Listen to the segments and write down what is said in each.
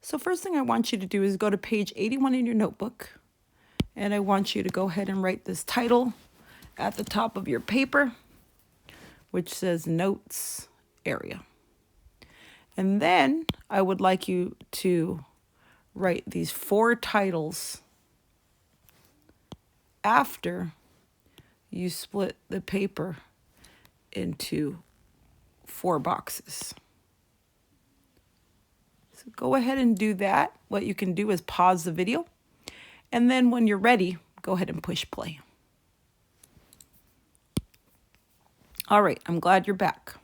So first thing I want you to do is go to page 81 in your notebook, and I want you to go ahead and write this title at the top of your paper, which says Notes Area. And then I would like you to write these 4 titles after you split the paper into 4 boxes. So go ahead and do that. What you can do is pause the video, and then when you're ready, go ahead and push play. All right, I'm glad you're back.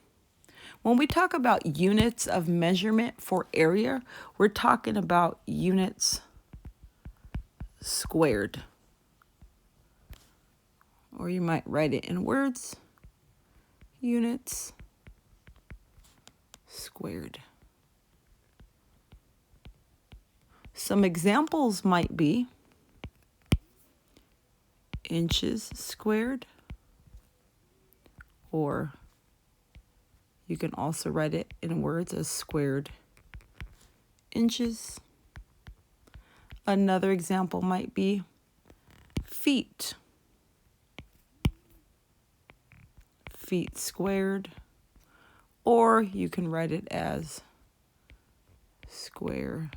When we talk about units of measurement for area, we're talking about units squared. Or you might write it in words, units squared. Some examples might be inches squared, or you can also write it in words as squared inches. Another example might be feet. Feet squared, or you can write it as squared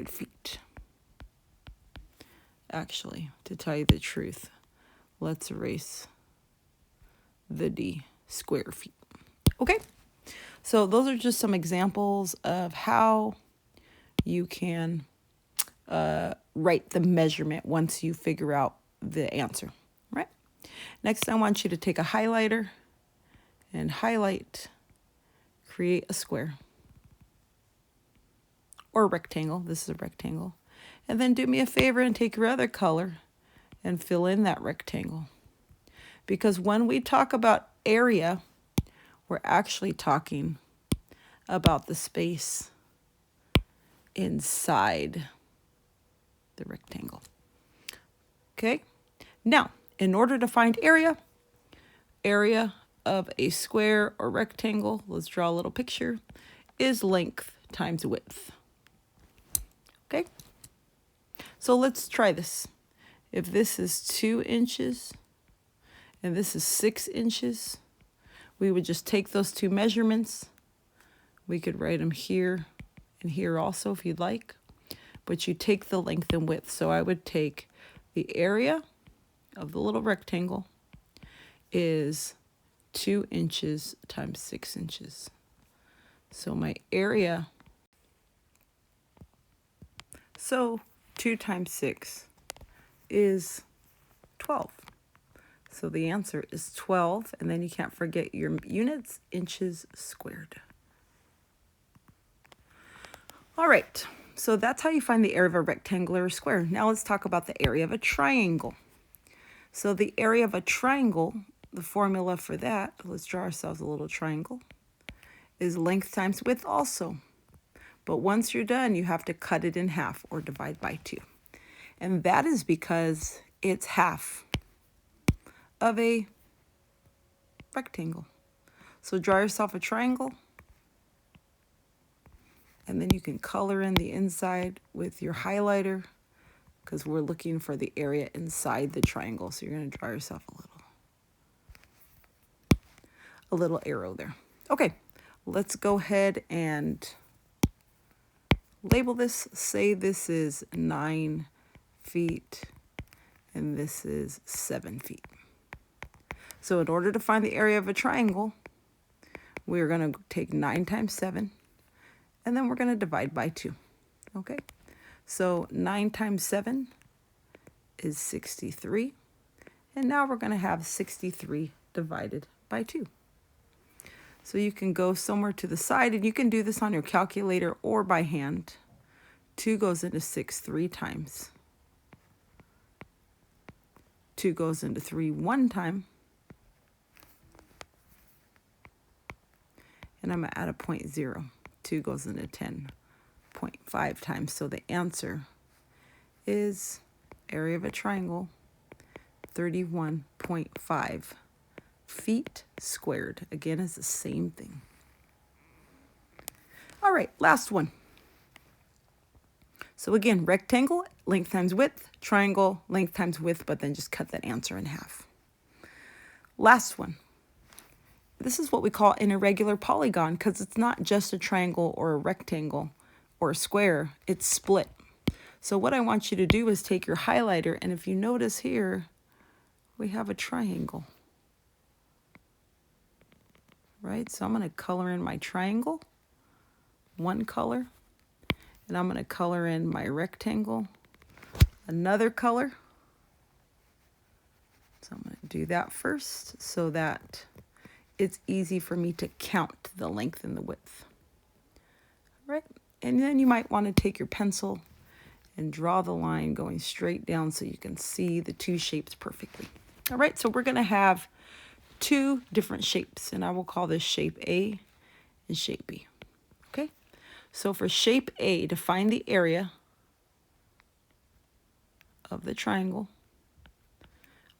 feet. Actually, to tell you the truth, let's erase the D, square feet. Okay, so those are just some examples of how you can write the measurement once you figure out the answer, right? Next, I want you to take a highlighter and highlight, create a square or a rectangle. This is a rectangle. And then do me a favor and take your other color and fill in that rectangle. Because when we talk about area, we're actually talking about the space inside the rectangle. Okay? Now, in order to find area of a square or rectangle, let's draw a little picture, is length times width. Okay? So let's try this. If this is 2 inches and this is 6 inches, we would just take those 2 measurements. We could write them here and here also if you'd like. But you take the length and width. So I would take the area of the little rectangle is 2 inches times 6 inches. So my area, so 2 times 6 is 12. So the answer is 12, and then you can't forget your units, inches squared. All right, so that's how you find the area of a rectangle or a square. Now let's talk about the area of a triangle. So the area of a triangle, the formula for that, let's draw ourselves a little triangle, is length times width also. But once you're done, you have to cut it in half or divide by 2. And that is because it's half of a rectangle. So draw yourself a triangle, and then you can color in the inside with your highlighter because we're looking for the area inside the triangle. So you're going to draw yourself a little arrow there. Okay, let's go ahead and label this. Say this is 9 feet and this is 7 feet. So in order to find the area of a triangle, we're going to take 9 times 7, and then we're going to divide by 2. Okay, so 9 times 7 is 63, and now we're going to have 63 divided by 2. So you can go somewhere to the side, and you can do this on your calculator or by hand. 2 goes into 6 3 times. 2 goes into 3 1 time. And I'm going to add a 0.0. 2 goes into 10.5 times. So the answer is area of a triangle, 31.5 feet squared. Again, it's the same thing. All right, last one. So again, rectangle, length times width, triangle, length times width, but then just cut that answer in half. Last one. This is what we call an irregular polygon because it's not just a triangle or a rectangle or a square, it's split. So what I want you to do is take your highlighter, and if you notice here, we have a triangle. Right, so I'm going to color in my triangle, one color, and I'm going to color in my rectangle, another color. So I'm going to do that first so that it's easy for me to count the length and the width. All right, and then you might want to take your pencil and draw the line going straight down so you can see the two shapes perfectly. All right, so we're going to have two different shapes, and I will call this shape A and shape B. Okay, so for shape A, to find the area of the triangle,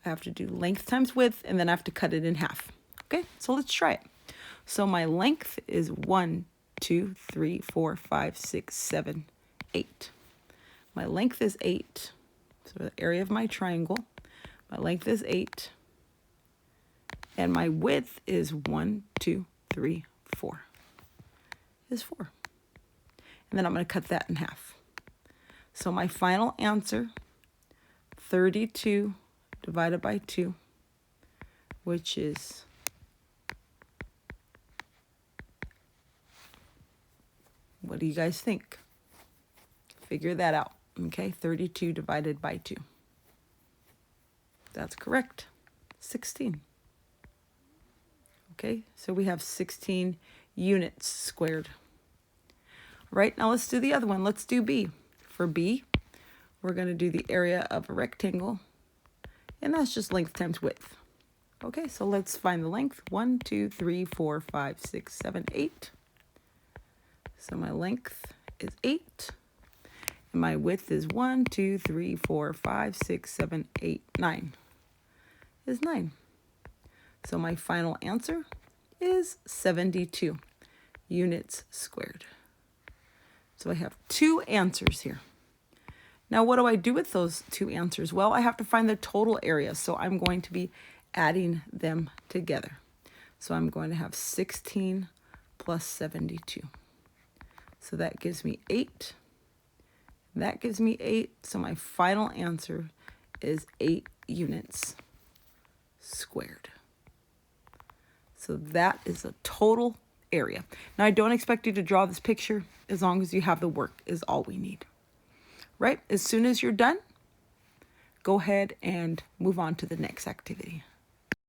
I have to do length times width, and then I have to cut it in half. Okay, so let's try it. So my length is 1, 2, 3, 4, 5, 6, 7, 8. My length is 8, so the area of my triangle. My length is 8. And my width is 1, 2, 3, 4. Is 4. And then I'm going to cut that in half. So my final answer, 32 divided by 2, which is what do you guys think? Figure that out. Okay, 32 divided by 2. That's correct. 16. Okay, so we have 16 units squared. All right, now let's do the other one. Let's do B. For B, we're going to do the area of a rectangle, and that's just length times width. Okay, so let's find the length. 1, 2, 3, 4, 5, 6, 7, 8. So my length is 8. And my width is 1, 2, 3, 4, 5, 6, 7, 8, 9. Is 9. So my final answer is 72 units squared. So I have two answers here. Now what do I do with those two answers? Well, I have to find the total area, so I'm going to be adding them together. So I'm going to have 16 plus 72. So that gives me 8. That gives me 8. So my final answer is 8 units squared. So that is a total area. Now I don't expect you to draw this picture. As long as you have the work is all we need. Right? As soon as you're done, go ahead and move on to the next activity.